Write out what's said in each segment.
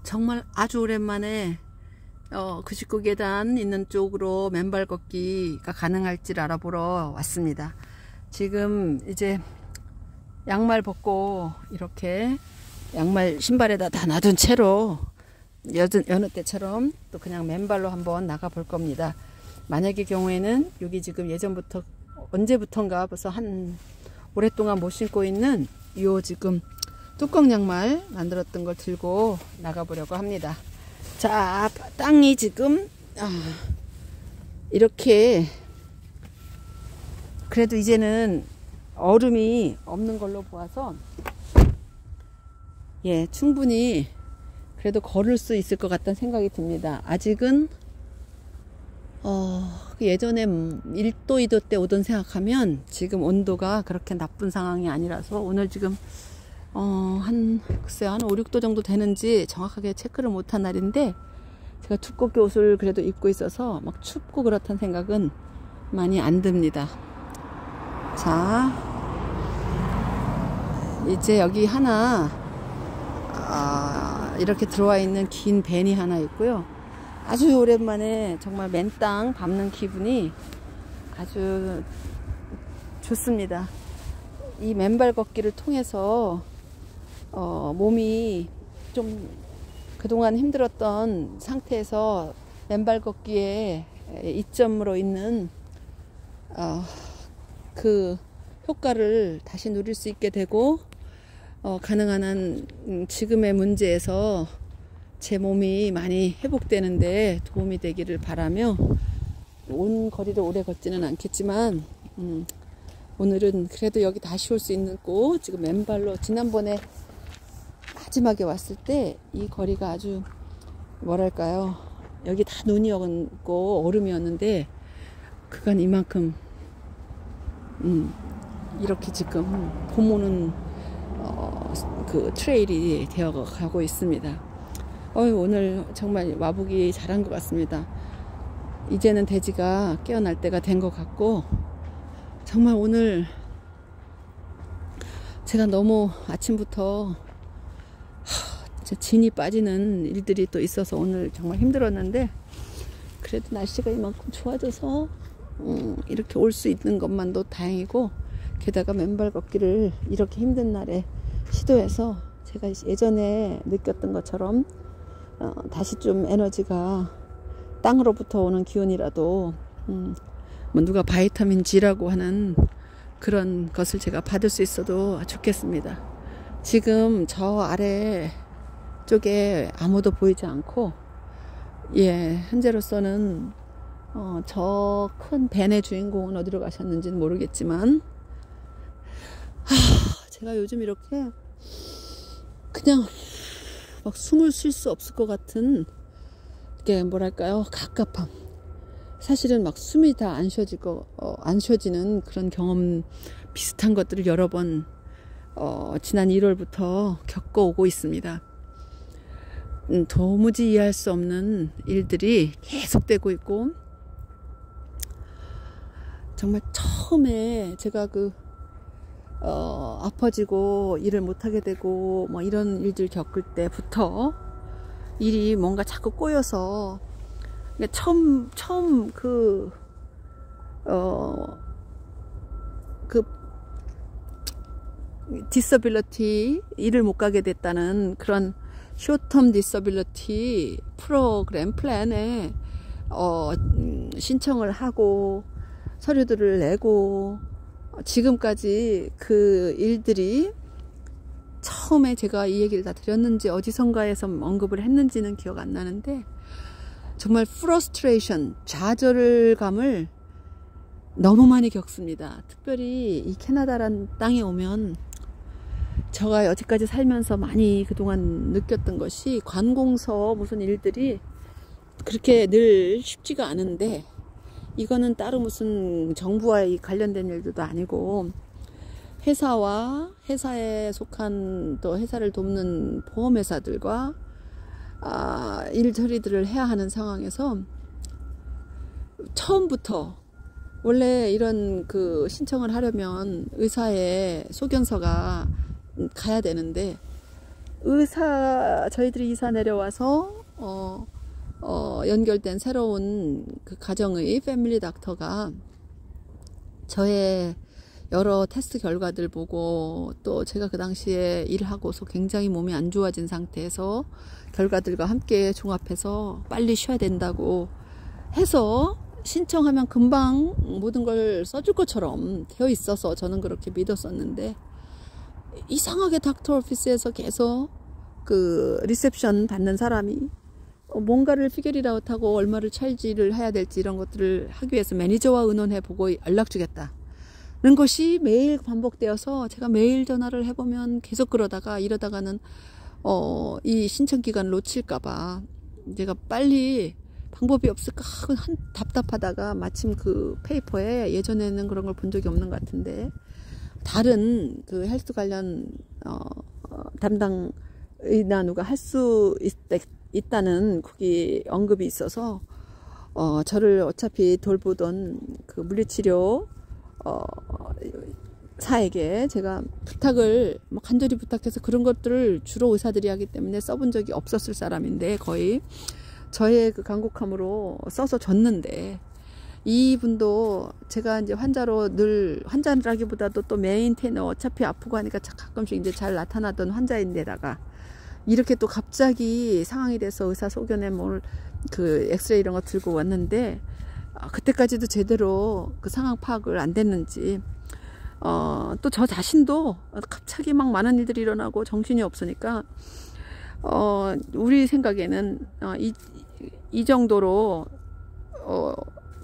정말 아주 오랜만에 99계단 있는 쪽으로 맨발 걷기가 가능할지를 알아보러 왔습니다. 지금 이제 양말 벗고 이렇게 양말 신발에다 다 놔둔 채로 여느 때처럼 또 그냥 맨발로 한번 나가 볼 겁니다. 만약의 경우에는 여기 지금 예전부터 언제부턴가 벌써 한 오랫동안 못 신고 있는 요 지금 뚜껑 양말 만들었던 걸 들고 나가 보려고 합니다. 자, 땅이 지금 이렇게 그래도 이제는 얼음이 없는 걸로 보아서 충분히 그래도 걸을 수 있을 것 같다는 생각이 듭니다. 아직은 예전에 1도 2도 때 오던 생각하면 지금 온도가 그렇게 나쁜 상황이 아니라서 오늘 지금 글쎄요, 한 5, 6도 정도 되는지 정확하게 체크를 못한 날인데 제가 두껍게 옷을 그래도 입고 있어서 막 춥고 그렇다는 생각은 많이 안 듭니다. 자, 이제 여기 하나 이렇게 들어와 있는 긴 밴이 하나 있고요. 아주 오랜만에 정말 맨 땅 밟는 기분이 아주 좋습니다. 이 맨발 걷기를 통해서 몸이 좀 그동안 힘들었던 상태에서 맨발 걷기에 이점으로 있는 그 효과를 다시 누릴 수 있게 되고 가능한 한 지금의 문제에서 제 몸이 많이 회복되는데 도움이 되기를 바라며 온 거리를 오래 걷지는 않겠지만 오늘은 그래도 여기 다시 올 수 있는 곳 지금 맨발로 지난번에 마지막에 왔을 때 이 거리가 아주 뭐랄까요, 여기 다 눈이 었고 얼음이었는데 그간 이만큼 이렇게 지금 봄 오는 그 트레일이 되어 가고 있습니다. 오늘 정말 와보기 잘한 것 같습니다. 이제는 돼지가 깨어날 때가 된 것 같고 정말 오늘 제가 너무 아침부터 진이 빠지는 일들이 또 있어서 오늘 정말 힘들었는데 그래도 날씨가 이만큼 좋아져서 이렇게 올 수 있는 것만도 다행이고 게다가 맨발 걷기를 이렇게 힘든 날에 시도해서 제가 예전에 느꼈던 것처럼 다시 좀 에너지가 땅으로부터 오는 기운이라도 뭐 누가 바이타민 G라고 하는 그런 것을 제가 받을 수 있어도 좋겠습니다. 지금 저 아래 쪽에 아무도 보이지 않고 현재로서는 저 큰 밴의 주인공은 어디로 가셨는지는 모르겠지만 제가 요즘 이렇게 그냥 막 숨을 쉴 수 없을 것 같은 게 뭐랄까요, 갑갑함. 사실은 막 숨이 다 안 쉬어지는 그런 경험 비슷한 것들을 여러 번 지난 1월부터 겪어오고 있습니다. 도무지 이해할 수 없는 일들이 계속되고 있고 정말 처음에 제가 아파지고 일을 못하게 되고 뭐 이런 일들 겪을 때부터 일이 뭔가 자꾸 꼬여서 처음 디서빌리티 일을 못 가게 됐다는 그런 쇼텀 디서빌리티 프로그램 플랜에 신청을 하고 서류들을 내고 지금까지 그 일들이 처음에 제가 이 얘기를 다 드렸는지 어디선가에서 언급을 했는지는 기억 안 나는데 정말 프러스트레이션, 좌절감을 너무 많이 겪습니다. 특별히 이 캐나다란 땅에 오면 제가 여태까지 살면서 많이 그동안 느꼈던 것이 관공서 무슨 일들이 그렇게 늘 쉽지가 않은데 이거는 따로 무슨 정부와 관련된 일도 아니고 회사와 회사에 속한 또 회사를 돕는 보험회사들과 일 처리들을 해야 하는 상황에서 처음부터 원래 이런 신청을 하려면 의사의 소견서가 가야 되는데 저희들이 이사 내려와서 연결된 새로운 그 가정의 패밀리 닥터가 저의 여러 테스트 결과들 보고, 또 제가 그 당시에 일하고서 굉장히 몸이 안 좋아진 상태에서 결과들과 함께 종합해서 빨리 쉬어야 된다고 해서 신청하면 금방 모든 걸 써줄 것처럼 되어 있어서 저는 그렇게 믿었었는데, 이상하게 닥터 오피스에서 계속 그 리셉션 받는 사람이 뭔가를 피겨리아웃하고 얼마를 찰지를 해야 될지 이런 것들을 하기 위해서 매니저와 의논해보고 연락 주겠다는 것이 매일 반복되어서, 제가 매일 전화를 해보면 계속 이러다가는 이 신청 기간을 놓칠까봐 제가 빨리 방법이 없을까 하고 답답하다가, 마침 그 페이퍼에 예전에는 그런 걸 본 적이 없는 것 같은데 다른 그 헬스 관련 담당 의사누가 할 수 있다는 거기 언급이 있어서 저를 어차피 돌보던 그 물리치료 사에게 제가 부탁을 간절히 부탁해서, 그런 것들을 주로 의사들이 하기 때문에 써본 적이 없었을 사람인데 거의 저의 그 간곡함으로 써서 줬는데, 이분도 제가 이제 환자라기보다도 또 메인테너, 어차피 아프고 하니까 가끔씩 이제 잘 나타나던 환자인데다가 이렇게 또 갑자기 상황이 돼서 의사 소견에 그 엑스레이 이런 거 들고 왔는데, 그때까지도 제대로 그 상황 파악을 안 됐는지, 또 저 자신도 갑자기 막 많은 일들이 일어나고 정신이 없으니까 우리 생각에는 이 정도로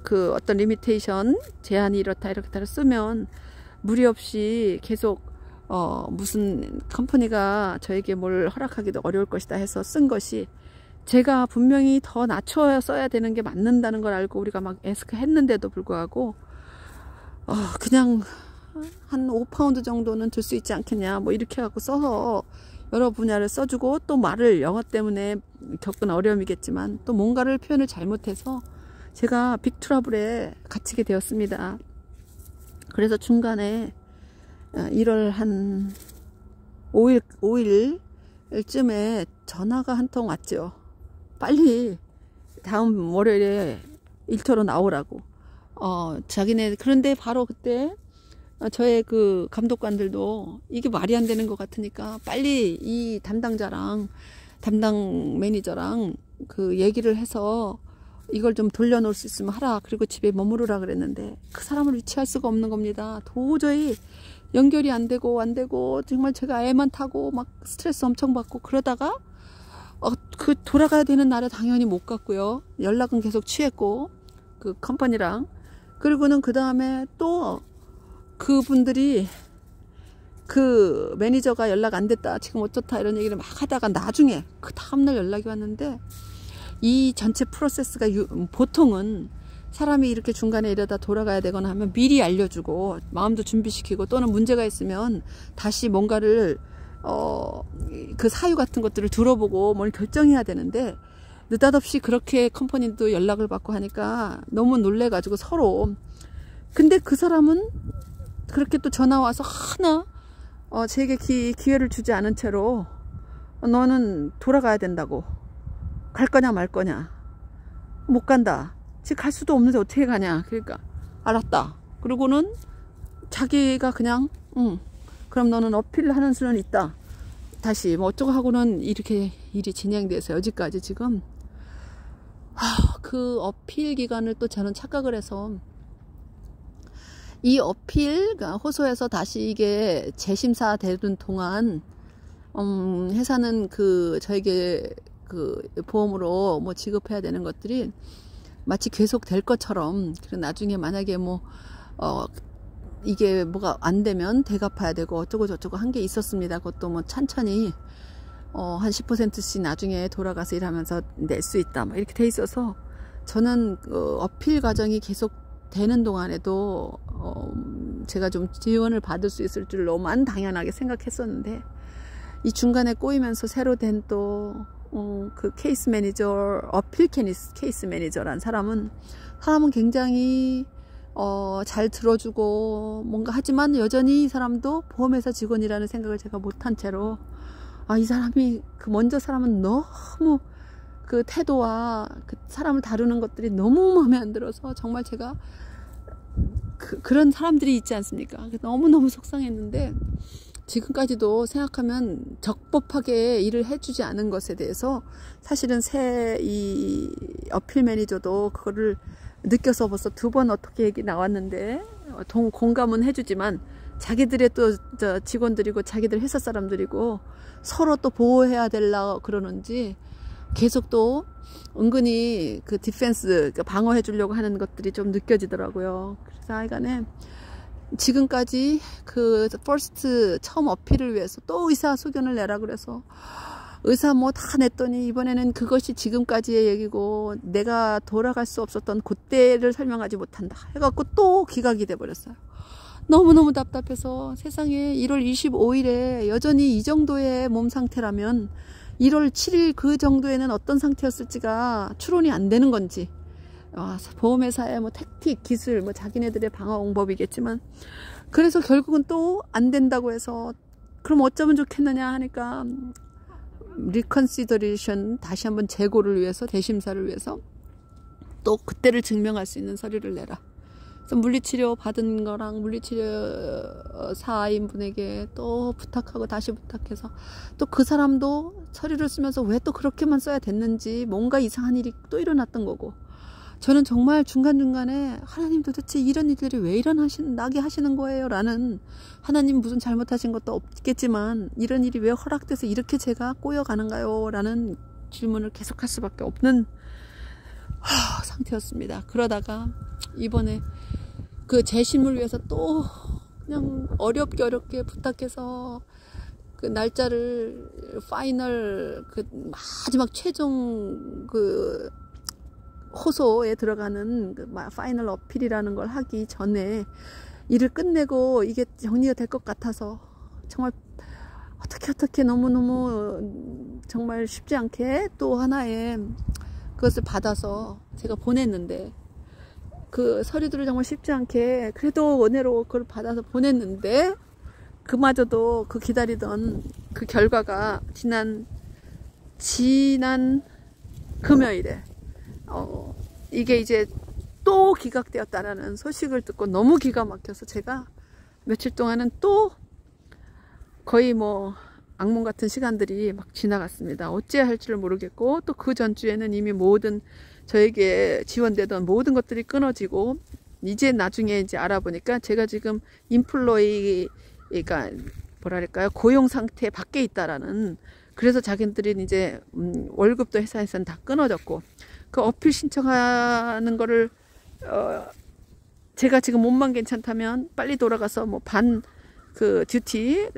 그 어떤 리미테이션, 제한이 이렇다 쓰면 무리 없이 계속 무슨 컴퍼니가 저에게 뭘 허락하기도 어려울 것이다 해서 쓴 것이, 제가 분명히 더 낮춰 써야 되는 게 맞는다는 걸 알고 우리가 막 애스크했는데도 불구하고 그냥 한 5파운드 정도는 들 수 있지 않겠냐 이렇게 해갖고 써서 여러 분야를 써주고, 또 말을 영어 때문에 겪은 어려움이겠지만 또 뭔가를 표현을 잘못해서 제가 빅 트러블에 갇히게 되었습니다. 그래서 중간에 1월 한 5일쯤에 전화가 한 통 왔죠. 빨리 다음 월요일에 일터로 나오라고. 자기네, 그런데 바로 그때 저의 그 감독관들도 이게 말이 안 되는 것 같으니까 빨리 이 담당 매니저랑 그 얘기를 해서 이걸 좀 돌려놓을 수 있으면 하라, 그리고 집에 머무르라 그랬는데, 그 사람을 위치할 수가 없는 겁니다. 도저히 연결이 안 되고 정말 제가 애만 타고 막 스트레스 엄청 받고, 그러다가 그 돌아가야 되는 날에 당연히 못 갔고요. 연락은 계속 취했고 그 컴퍼니랑. 그리고는 그 다음에 또 그분들이 그 매니저가 연락 안 됐다, 지금 어쩌다 이런 얘기를 막 하다가 나중에 그 다음날 연락이 왔는데, 이 전체 프로세스가 보통은 사람이 이렇게 중간에 이러다 돌아가야 되거나 하면 미리 알려주고 마음도 준비시키고, 또는 문제가 있으면 다시 뭔가를 그 사유 같은 것들을 들어보고 뭘 결정해야 되는데, 느닷없이 그렇게 컴퍼니도 연락을 받고 하니까 너무 놀래가지고 서로. 근데 그 사람은 그렇게 또 전화 와서 하나 제게 기회를 주지 않은 채로 너는 돌아가야 된다고, 갈 거냐 말 거냐, 못 간다, 지금 갈 수도 없는데 어떻게 가냐. 그러니까 알았다. 그리고는 자기가 그냥 그럼 너는 어필하는 수는 있다, 다시 어쩌고 하고는 이렇게 일이 진행돼서 여기까지 지금. 그 어필 기간을 또 저는 착각을 해서, 이 어필 호소해서 다시 이게 재심사 되는 동안 회사는 그 저에게 그 보험으로 지급해야 되는 것들이 마치 계속 될 것처럼, 그리고 나중에 만약에 이게 뭐가 안 되면 대갚아야 되고 어쩌고 저쩌고 한 게 있었습니다. 그것도 천천히 한 10%씩 나중에 돌아가서 일하면서 낼 수 있다 이렇게 돼 있어서, 저는 어필 과정이 계속 되는 동안에도 제가 좀 지원을 받을 수 있을 줄로만 당연하게 생각했었는데, 이 중간에 꼬이면서 새로 된 또 그 케이스 매니저, 어필 케이스 매니저란 사람은 굉장히 잘 들어주고 뭔가 하지만, 여전히 이 사람도 보험회사 직원이라는 생각을 제가 못한 채로 이 사람이 그 먼저 사람은 너무 그 태도와 그 사람을 다루는 것들이 너무 마음에 안 들어서 정말 제가 그런 사람들이 있지 않습니까? 너무너무 속상했는데 지금까지도 생각하면 적법하게 일을 해주지 않은 것에 대해서 사실은 이 어필 매니저도 그거를 느껴서 벌써 2번 어떻게 얘기 나왔는데 공감은 해주지만 자기들의 또 직원들이고 자기들 회사 사람들이고 서로 또 보호해야 되려고 그러는지 계속 또 은근히 그 디펜스 방어해 주려고 하는 것들이 좀 느껴지더라고요. 그래서 하여간에 지금까지 그 퍼스트 처음 어필을 위해서 또 의사소견을 내라 그래서 의사 뭐 다 냈더니 이번에는 그것이 지금까지의 얘기고 내가 돌아갈 수 없었던 그때를 설명하지 못한다 해갖고 또 기각이 돼버렸어요. 너무너무 답답해서 세상에 1월 25일에 여전히 이 정도의 몸 상태라면 1월 7일 그 정도에는 어떤 상태였을지가 추론이 안 되는 건지 보험회사의 뭐 택틱, 기술, 뭐 자기네들의 방어공법이겠지만 그래서 결국은 또 안 된다고 해서 그럼 어쩌면 좋겠느냐 하니까 리컨시더레이션 다시 한번 재고를 위해서 대심사를 위해서 또 그때를 증명할 수 있는 서류를 내라. 그래서 물리치료 받은 거랑 물리치료사인 분에게 또 부탁하고 다시 부탁해서 또 그 사람도 서류를 쓰면서 왜 또 그렇게만 써야 됐는지 뭔가 이상한 일이 또 일어났던 거고 저는 정말 중간중간에 하나님 도대체 이런 일들이 왜 나게 하시는 거예요? 라는 하나님 무슨 잘못하신 것도 없겠지만 이런 일이 왜 허락돼서 이렇게 제가 꼬여가는가요? 라는 질문을 계속할 수밖에 없는 상태였습니다. 그러다가 이번에 그 재심을 위해서 또 그냥 어렵게 부탁해서 그 날짜를 파이널 그 마지막 최종 그 호소에 들어가는 그 파이널 어필이라는 걸 하기 전에 일을 끝내고 이게 정리가 될 것 같아서 정말 어떻게 너무너무 정말 쉽지 않게 또 하나의 그것을 받아서 제가 보냈는데 그 서류들을 정말 쉽지 않게 그래도 은혜로 그걸 받아서 보냈는데 그마저도 그 기다리던 그 결과가 지난 금요일에 이게 이제 또 기각되었다라는 소식을 듣고 너무 기가 막혀서 제가 며칠 동안은 또 거의 뭐 악몽 같은 시간들이 막 지나갔습니다. 어찌해야 할지를 모르겠고 또 그 전주에는 이미 모든 저에게 지원되던 모든 것들이 끊어지고 이제 나중에 이제 알아보니까 제가 지금 인플로이가 뭐랄까요 고용 상태 밖에 있다라는 그래서 자기들이 이제 월급도 회사에서는 다 끊어졌고 그 어필 신청하는 거를 제가 지금 몸만 괜찮다면 빨리 돌아가서 뭐 그 듀티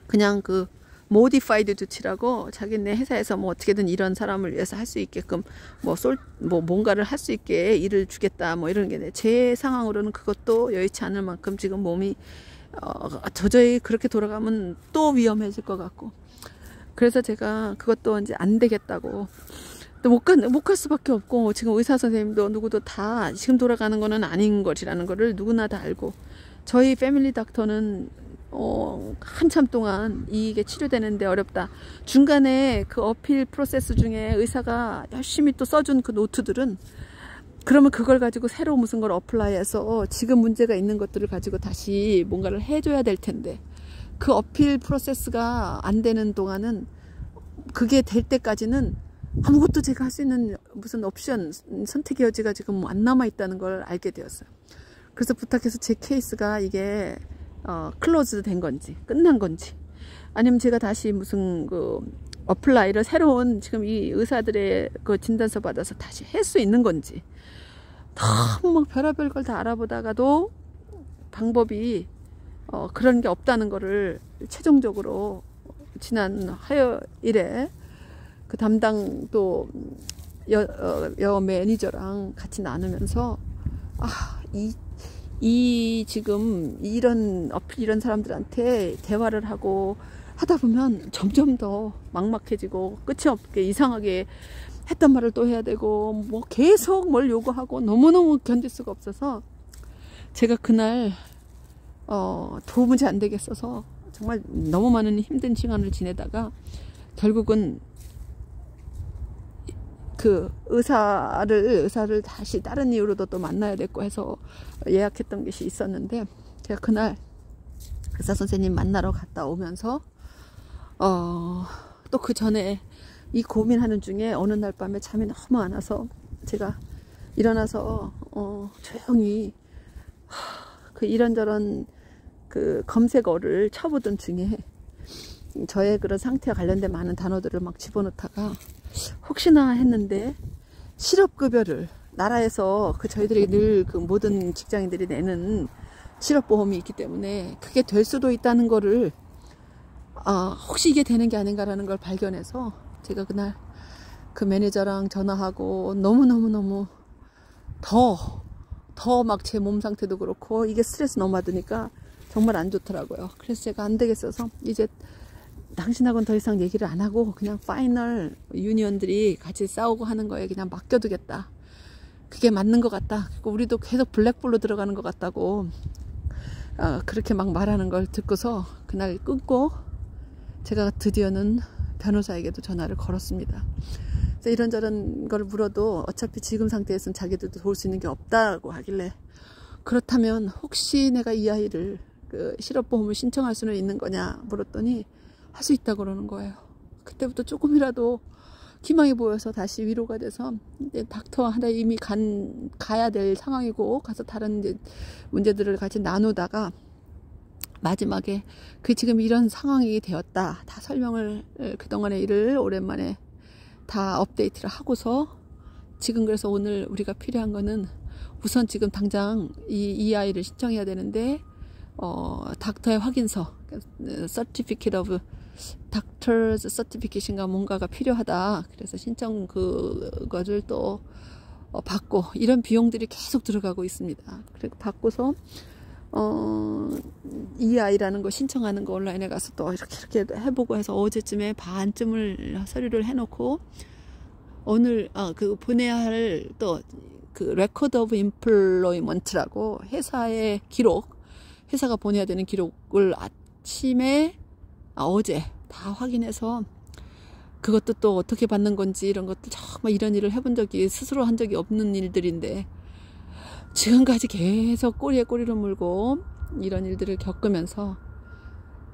그냥 그 모디파이드 듀티라고 자기네 회사에서 뭐 어떻게든 이런 사람을 위해서 할 수 있게끔 뭐 뭔가를 할 수 있게 일을 주겠다 뭐 이런 게 제 상황으로는 그것도 여의치 않을 만큼 지금 몸이 도저히 그렇게 돌아가면 또 위험해질 것 같고 그래서 제가 그것도 이제 안 되겠다고 못 갈 수밖에 없고 지금 의사 선생님도 누구도 다 지금 돌아가는 거는 아닌 것이라는 거를 누구나 다 알고 저희 패밀리 닥터는 한참 동안 이게 치료되는데 어렵다. 중간에 그 어필 프로세스 중에 의사가 열심히 또 써준 그 노트들은 그러면 그걸 가지고 새로 무슨 걸 어플라이해서 지금 문제가 있는 것들을 가지고 다시 뭔가를 해줘야 될 텐데 그 어필 프로세스가 안 되는 동안은 그게 될 때까지는 아무것도 제가 할 수 있는 무슨 옵션 선택의 여지가 지금 안 남아 있다는 걸 알게 되었어요. 그래서 부탁해서 제 케이스가 이게 클로즈 된 건지 끝난 건지 아니면 제가 다시 무슨 그 어플라이를 새로운 지금 이 의사들의 그 진단서 받아서 다시 할 수 있는 건지 너무 막 별의별 걸 다 알아보다가도 방법이 그런 게 없다는 거를 최종적으로 지난 화요일에 그 담당 또 여 매니저랑 같이 나누면서 지금 이런 어필 이런 사람들한테 대화를 하고 하다 보면 점점 더 막막해지고 끝이 없게 이상하게 했던 말을 또 해야 되고 뭐 계속 뭘 요구하고 너무너무 견딜 수가 없어서 제가 그날 도무지 안 되겠어서 정말 너무 많은 힘든 시간을 지내다가 결국은 그 의사를 다시 다른 이유로도 또 만나야 됐고 해서 예약했던 것이 있었는데, 제가 그날 의사 선생님 만나러 갔다 오면서 또 그 전에 이 고민하는 중에 어느 날 밤에 잠이 너무 안 와서 제가 일어나서 조용히 그 이런저런 그 검색어를 쳐보던 중에 저의 그런 상태와 관련된 많은 단어들을 막 집어넣다가 혹시나 했는데, 실업급여를 나라에서 그 저희들이 늘 그 모든 직장인들이 내는 실업보험이 있기 때문에 그게 될 수도 있다는 거를 혹시 이게 되는 게 아닌가라는 걸 발견해서 제가 그날 그 매니저랑 전화하고 너무너무 더 막 제 몸 상태도 그렇고 이게 스트레스 너무 받으니까 정말 안 좋더라고요. 그래서 제가 안 되겠어서 이제 당신하고는 더 이상 얘기를 안 하고 그냥 파이널 유니언들이 같이 싸우고 하는 거에 그냥 맡겨두겠다. 그게 맞는 것 같다. 그리고 우리도 계속 블랙볼로 들어가는 것 같다고 그렇게 막 말하는 걸 듣고서 그날 끊고 제가 드디어는 변호사에게도 전화를 걸었습니다. 그래서 이런저런 걸 물어도 어차피 지금 상태에서는 자기들도 도울 수 있는 게 없다고 하길래, 그렇다면 혹시 내가 이 아이를 그 실업보험을 신청할 수는 있는 거냐 물었더니 할 수 있다고 그러는 거예요. 그때부터 조금이라도 희망이 보여서 다시 위로가 돼서 이제 닥터 하나 이미 가야 될 상황이고 가서 다른 이제 문제들을 같이 나누다가 마지막에 그 지금 이런 상황이 되었다 다 설명을 그동안의 일을 오랜만에 다 업데이트를 하고서 지금 그래서 오늘 우리가 필요한 거는 우선 지금 당장 이 아이를 신청해야 되는데 닥터의 확인서 Certificate of Doctor's Certificate인가 뭔가가 필요하다. 그래서 신청 그거를 또 받고 이런 비용들이 계속 들어가고 있습니다. 그리고 받고서 이 아이라는 거 신청하는 거 온라인에 가서 또 이렇게 해보고 해서 어제쯤에 반쯤을 서류를 해놓고 오늘 그 보내야 할 또 그 레코드 오브 임플로이먼트라고 회사의 기록, 회사가 보내야 되는 기록을 아침에 어제 다 확인해서 그것도 또 어떻게 받는 건지 이런 것도 정말 이런 일을 해본 적이 스스로 한 적이 없는 일들인데 지금까지 계속 꼬리에 꼬리를 물고 이런 일들을 겪으면서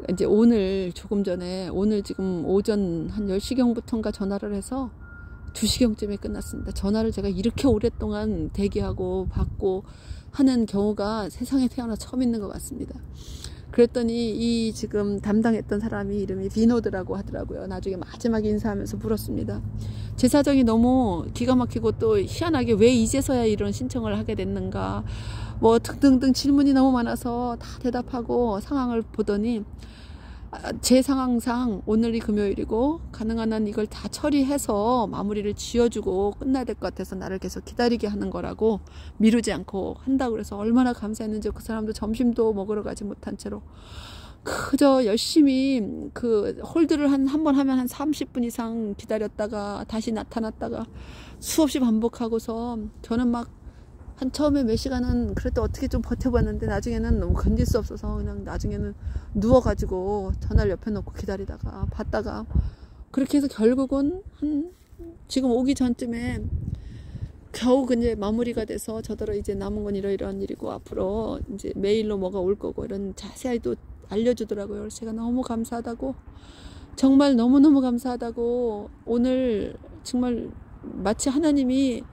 이제 오늘 조금 전에 오늘 지금 오전 한 10시경부터인가 전화를 해서 2시경쯤에 끝났습니다. 전화를 제가 이렇게 오랫동안 대기하고 받고 하는 경우가 세상에 태어나 처음 있는 것 같습니다. 그랬더니 이 지금 담당했던 사람이 이름이 비노드라고 하더라고요. 나중에 마지막에 인사하면서 물었습니다. 제 사정이 너무 기가 막히고 또 희한하게 왜 이제서야 이런 신청을 하게 됐는가 뭐 등등등 질문이 너무 많아서 다 대답하고 상황을 보더니 제 상황상 오늘이 금요일이고 가능한 한 이걸 다 처리해서 마무리를 지어주고 끝나야 될 것 같아서 나를 계속 기다리게 하는 거라고 미루지 않고 한다고 그래서 얼마나 감사했는지 그 사람도 점심도 먹으러 가지 못한 채로 그저 열심히 그 홀드를 한 번 하면 한 30분 이상 기다렸다가 다시 나타났다가 수없이 반복하고서 저는 막 한 처음에 몇 시간은 그래도 어떻게 좀 버텨봤는데 나중에는 너무 견딜 수 없어서 그냥 나중에는 누워가지고 전화를 옆에 놓고 기다리다가 받다가 그렇게 해서 결국은 한 지금 오기 전쯤에 겨우 이제 마무리가 돼서 저더러 이제 남은 건 이러이러한 일이고 앞으로 이제 메일로 뭐가 올 거고 이런 자세히 또 알려주더라고요. 그래서 제가 너무 감사하다고 정말 너무너무 감사하다고 오늘 정말 마치 하나님이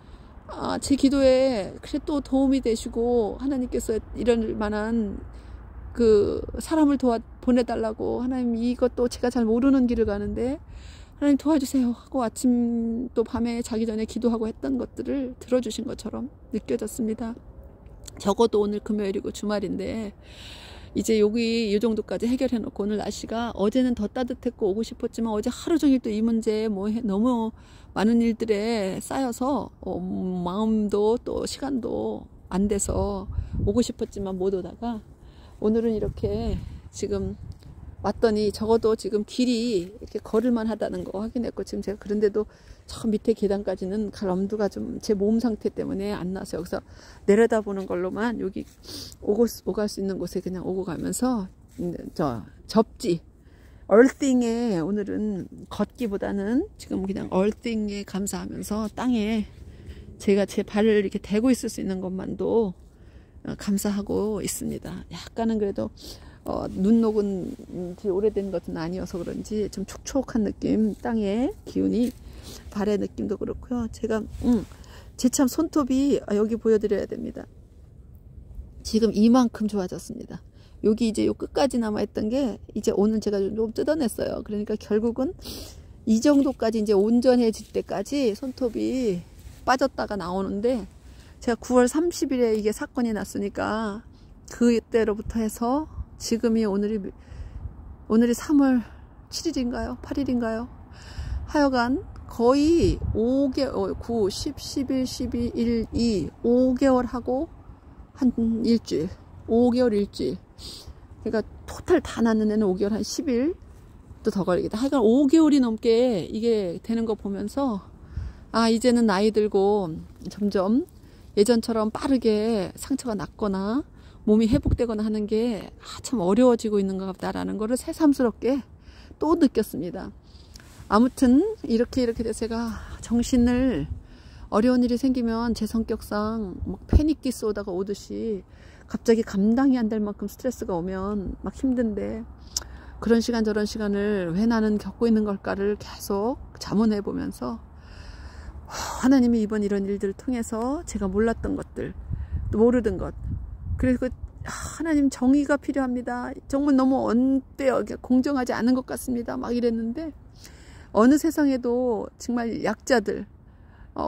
제 기도에 그래 또 도움이 되시고 하나님께서 이럴 만한 그 사람을 보내달라고 하나님 이것도 제가 잘 모르는 길을 가는데 하나님 도와주세요 하고 아침 또 밤에 자기 전에 기도하고 했던 것들을 들어주신 것처럼 느껴졌습니다. 적어도 오늘 금요일이고 주말인데 이제 여기 이 정도까지 해결해 놓고 오늘 날씨가 어제는 더 따뜻했고 오고 싶었지만 어제 하루 종일 또 이 문제에 너무 많은 일들에 쌓여서 마음도 또 시간도 안 돼서 오고 싶었지만 못 오다가 오늘은 이렇게 지금 왔더니 적어도 지금 길이 이렇게 걸을만 하다는 거 확인했고 지금 제가 그런데도 저 밑에 계단까지는 갈 엄두가 좀 제 몸 상태 때문에 안 나서 여기서 내려다보는 걸로만 여기 오갈 수 있는 곳에 그냥 오고 가면서 접지 얼띵에 오늘은 걷기보다는 지금 그냥 얼띵에 감사하면서 땅에 제가 제 발을 이렇게 대고 있을 수 있는 것만도 감사하고 있습니다. 약간은 그래도 눈 녹은 지 오래된 것은 아니어서 그런지 좀 촉촉한 느낌, 땅의 기운이, 발의 느낌도 그렇고요. 제가 제 참 손톱이 여기 보여드려야 됩니다. 지금 이만큼 좋아졌습니다. 여기 이제 요 끝까지 남아있던 게 이제 오늘 제가 좀 뜯어냈어요. 그러니까 결국은 이 정도까지 이제 온전해질 때까지 손톱이 빠졌다가 나오는데, 제가 9월 30일에 이게 사건이 났으니까 그때로부터 해서 지금이 오늘이 3월 7일인가요? 8일인가요? 하여간 거의 5개월, 9, 10, 11, 12, 1, 2, 5개월 하고 한 일주일, 5개월 일주일. 그러니까 토탈 다 낳는 애는 5개월 한 10일 또 더 걸리겠다. 하여간 5개월이 넘게 이게 되는 거 보면서, 아, 이제는 나이 들고 점점 예전처럼 빠르게 상처가 낫거나 몸이 회복되거나 하는 게 참 어려워지고 있는 것 같다라는 거를 새삼스럽게 또 느꼈습니다. 아무튼 이렇게 돼서 제가 정신을, 어려운 일이 생기면 제 성격상 막 패닉 디스오더가 오듯이 갑자기 감당이 안 될 만큼 스트레스가 오면 막 힘든데, 그런 시간 저런 시간을 왜 나는 겪고 있는 걸까를 계속 자문해 보면서, 하나님이 이번 이런 일들을 통해서 제가 몰랐던 것들, 모르던 것, 그리고 하나님 정의가 필요합니다. 정말 너무 언짢아요. 공정하지 않은 것 같습니다. 막 이랬는데, 어느 세상에도 정말 약자들,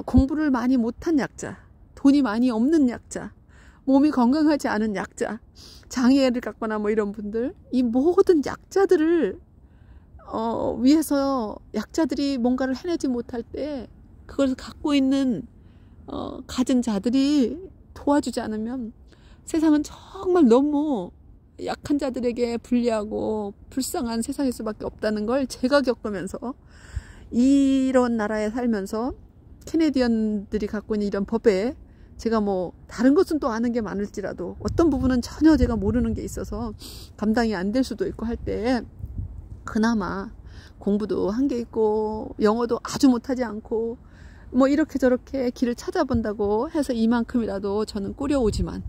공부를 많이 못한 약자, 돈이 많이 없는 약자, 몸이 건강하지 않은 약자, 장애를 갖거나 뭐 이런 분들, 이 모든 약자들을 위해서 약자들이 뭔가를 해내지 못할 때 그걸 갖고 있는 가진 자들이 도와주지 않으면 세상은 정말 너무 약한 자들에게 불리하고 불쌍한 세상일 수밖에 없다는 걸 제가 겪으면서, 이런 나라에 살면서 캐네디언들이 갖고 있는 이런 법에 제가 뭐 다른 것은 또 아는 게 많을지라도 어떤 부분은 전혀 제가 모르는 게 있어서 감당이 안 될 수도 있고 할 때, 그나마 공부도 한 게 있고 영어도 아주 못하지 않고 뭐 이렇게 저렇게 길을 찾아본다고 해서 이만큼이라도 저는 꾸려오지만,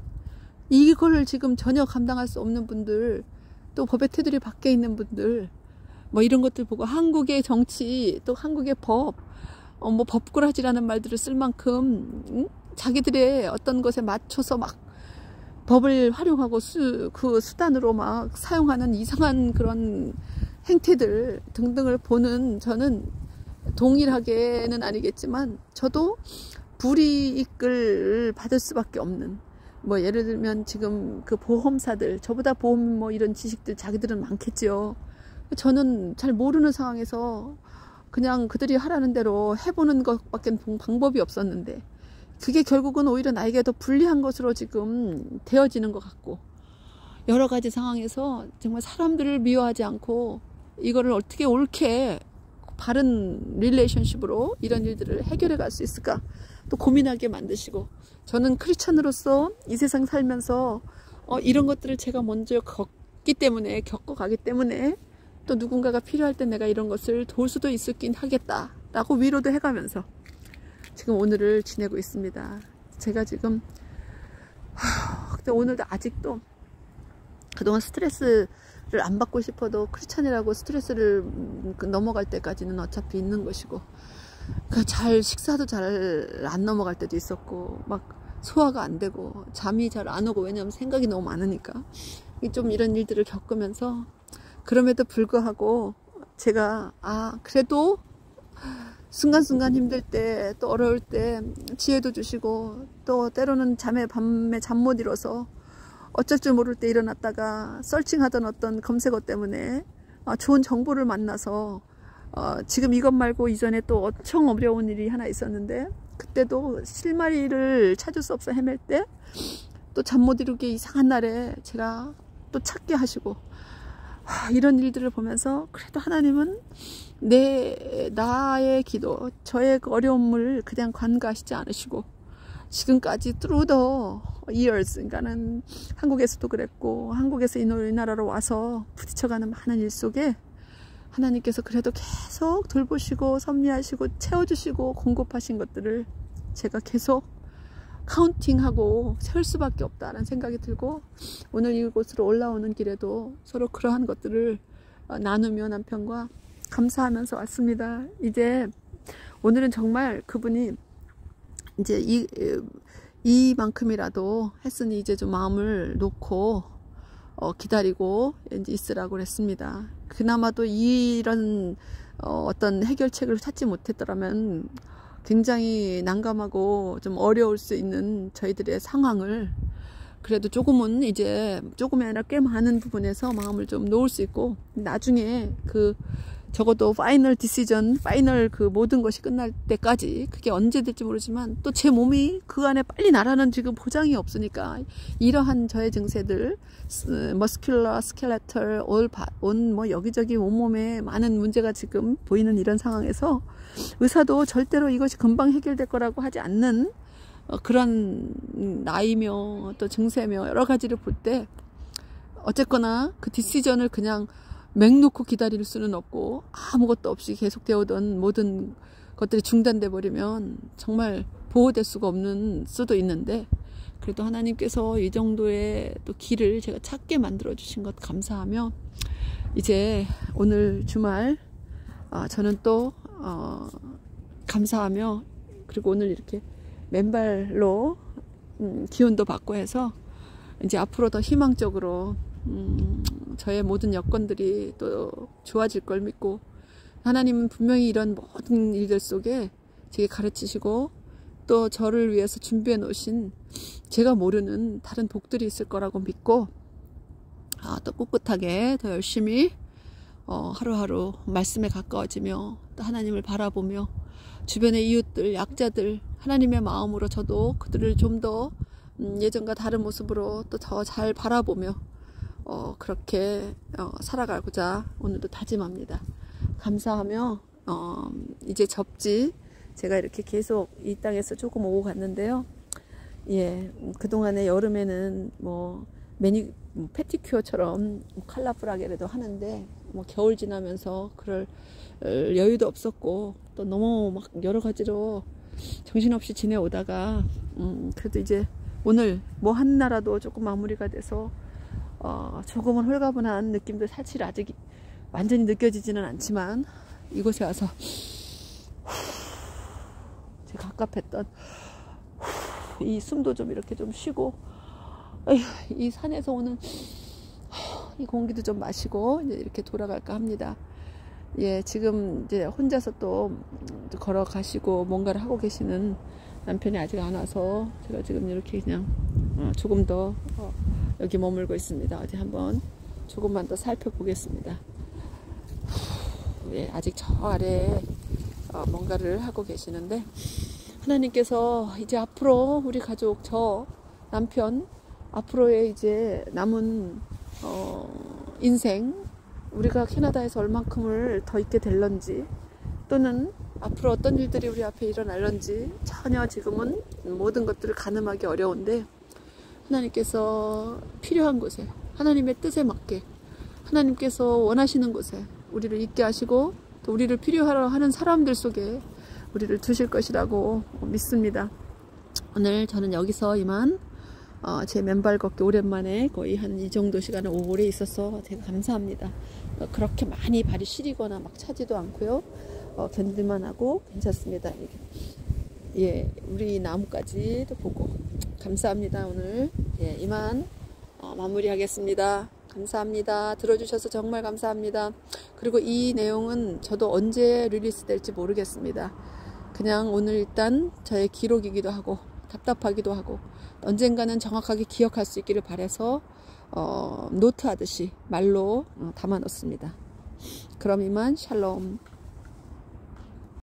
이걸 지금 전혀 감당할 수 없는 분들, 또 법의 테두리 밖에 있는 분들, 뭐 이런 것들 보고 한국의 정치, 또 한국의 법, 뭐 법꾸라지라는 말들을 쓸 만큼 자기들의 어떤 것에 맞춰서 막 법을 활용하고 그 수단으로 막 사용하는 이상한 그런 행태들 등등을 보는, 저는 동일하게는 아니겠지만 저도 불이익을 받을 수밖에 없는, 뭐 예를 들면 지금 그 보험사들, 저보다 보험 뭐 이런 지식들 자기들은 많겠지요. 저는 잘 모르는 상황에서 그냥 그들이 하라는 대로 해보는 것밖에 방법이 없었는데, 그게 결국은 오히려 나에게 더 불리한 것으로 지금 되어지는 것 같고, 여러 가지 상황에서 정말 사람들을 미워하지 않고 이거를 어떻게 옳게 바른 릴레이션십으로 이런 일들을 해결해 갈 수 있을까 또 고민하게 만드시고, 저는 크리스천으로서 이 세상 살면서 이런 것들을 제가 먼저 겪어가기 때문에 또 누군가가 필요할 때 내가 이런 것을 도울 수도 있긴 하겠다라고 위로도 해가면서 지금 오늘을 지내고 있습니다. 제가 지금 근데 오늘도 아직도 그동안 스트레스를 안 받고 싶어도 크리스찬이라고 스트레스를 넘어갈 때까지는 어차피 있는 것이고, 잘 식사도 잘 안 넘어갈 때도 있었고, 막 소화가 안 되고 잠이 잘 안 오고, 왜냐하면 생각이 너무 많으니까. 좀 이런 일들을 겪으면서, 그럼에도 불구하고 제가 그래도 순간순간 힘들 때, 또 어려울 때 지혜도 주시고, 또 때로는 밤에 잠 못 이뤄서 어쩔 줄 모를 때 일어났다가 서칭하던 어떤 검색어 때문에 좋은 정보를 만나서 지금 이것 말고 이전에 또 엄청 어려운 일이 하나 있었는데, 그때도 실마리를 찾을 수 없어 헤맬 때 또 잠 못 이루게 이상한 날에 제가 또 찾게 하시고, 이런 일들을 보면서 그래도 하나님은 나의 기도, 저의 그 어려움을 그냥 관가하시지 않으시고 지금까지 through the years, 그러니까는 한국에서도 그랬고 한국에서 이 나라로 와서 부딪혀가는 많은 일 속에 하나님께서 그래도 계속 돌보시고 섭리하시고 채워주시고 공급하신 것들을 제가 계속 카운팅하고 세울 수밖에 없다는 생각이 들고, 오늘 이곳으로 올라오는 길에도 서로 그러한 것들을 나누며 남편과 감사하면서 왔습니다. 이제 오늘은 정말 그분이 이제 이만큼이라도 했으니 이제 좀 마음을 놓고 기다리고 이제 있으라고 그랬습니다. 그나마도 이런 어떤 해결책을 찾지 못했더라면 굉장히 난감하고 좀 어려울 수 있는 저희들의 상황을 그래도 조금은 이제 조금이 아니라 꽤 많은 부분에서 마음을 좀 놓을 수 있고, 나중에 그 적어도 파이널 디시전, 파이널 그 모든 것이 끝날 때까지, 그게 언제 될지 모르지만 또 제 몸이 그 안에 빨리 나라는 지금 보장이 없으니까 이러한 저의 증세들, 머스큘러, 스켈레털, 온 뭐 여기저기 온몸에 많은 문제가 지금 보이는 이런 상황에서 의사도 절대로 이것이 금방 해결될 거라고 하지 않는 그런 나이며 또 증세며 여러 가지를 볼 때 어쨌거나 그 디시전을 그냥 맹 놓고 기다릴 수는 없고, 아무것도 없이 계속되어 오던 모든 것들이 중단돼 버리면 정말 보호될 수가 없는 수도 있는데, 그래도 하나님께서 이 정도의 또 길을 제가 찾게 만들어 주신 것 감사하며, 이제 오늘 주말 저는 또 감사하며, 그리고 오늘 이렇게 맨발로 기운도 받고 해서 이제 앞으로 더 희망적으로 저의 모든 여건들이 또 좋아질 걸 믿고, 하나님은 분명히 이런 모든 일들 속에 제게 가르치시고 또 저를 위해서 준비해 놓으신 제가 모르는 다른 복들이 있을 거라고 믿고, 또 꿋꿋하게 더 열심히 하루하루 말씀에 가까워지며 또 하나님을 바라보며 주변의 이웃들, 약자들 하나님의 마음으로 저도 그들을 좀 더 예전과 다른 모습으로 또 더 잘 바라보며 그렇게 살아가고자 오늘도 다짐합니다. 감사하며 이제 접지 제가 이렇게 계속 이 땅에서 조금 오고 갔는데요. 예, 그동안에 여름에는 뭐 패티큐어처럼 컬러풀하게라도 하는데 뭐 겨울 지나면서 그럴 여유도 없었고 또 너무 막 여러 가지로 정신없이 지내오다가 그래도 이제 오늘 뭐 하나라도 조금 마무리가 돼서 조금은 홀가분한 느낌도 사실 아직 완전히 느껴지지는 않지만, 이곳에 와서 제가 갑갑했던 이 숨도 좀 이렇게 좀 쉬고, 이 산에서 오는 이 공기도 좀 마시고 이제 이렇게 돌아갈까 합니다. 예, 지금 이제 혼자서 또 걸어가시고 뭔가를 하고 계시는 남편이 아직 안 와서 제가 지금 이렇게 그냥 조금 더 여기 머물고 있습니다. 어디 한번 조금만 더 살펴보겠습니다. 예, 아직 저 아래에 뭔가를 하고 계시는데, 하나님께서 이제 앞으로 우리 가족, 저 남편 앞으로의 이제 남은 인생, 우리가 캐나다에서 얼만큼을 더 있게 될런지, 또는 앞으로 어떤 일들이 우리 앞에 일어날런지 전혀 지금은 모든 것들을 가늠하기 어려운데, 하나님께서 필요한 곳에, 하나님의 뜻에 맞게, 하나님께서 원하시는 곳에 우리를 있게 하시고 또 우리를 필요하러 하는 사람들 속에 우리를 두실 것이라고 믿습니다. 오늘 저는 여기서 이만 제 맨발 걷기 오랜만에 거의 한 이 정도 시간을 오래 있어서 제가 감사합니다. 그렇게 많이 발이 시리거나 막 차지도 않고요. 견딜만 하고 괜찮습니다. 예, 우리 나무까지도 보고 감사합니다. 오늘 예, 이만 마무리하겠습니다. 감사합니다. 들어주셔서 정말 감사합니다. 그리고 이 내용은 저도 언제 리리스 될지 모르겠습니다. 그냥 오늘 일단 저의 기록이기도 하고 답답하기도 하고 언젠가는 정확하게 기억할 수 있기를 바라서 노트하듯이 말로 담아 놓습니다. 그럼 이만 샬롬.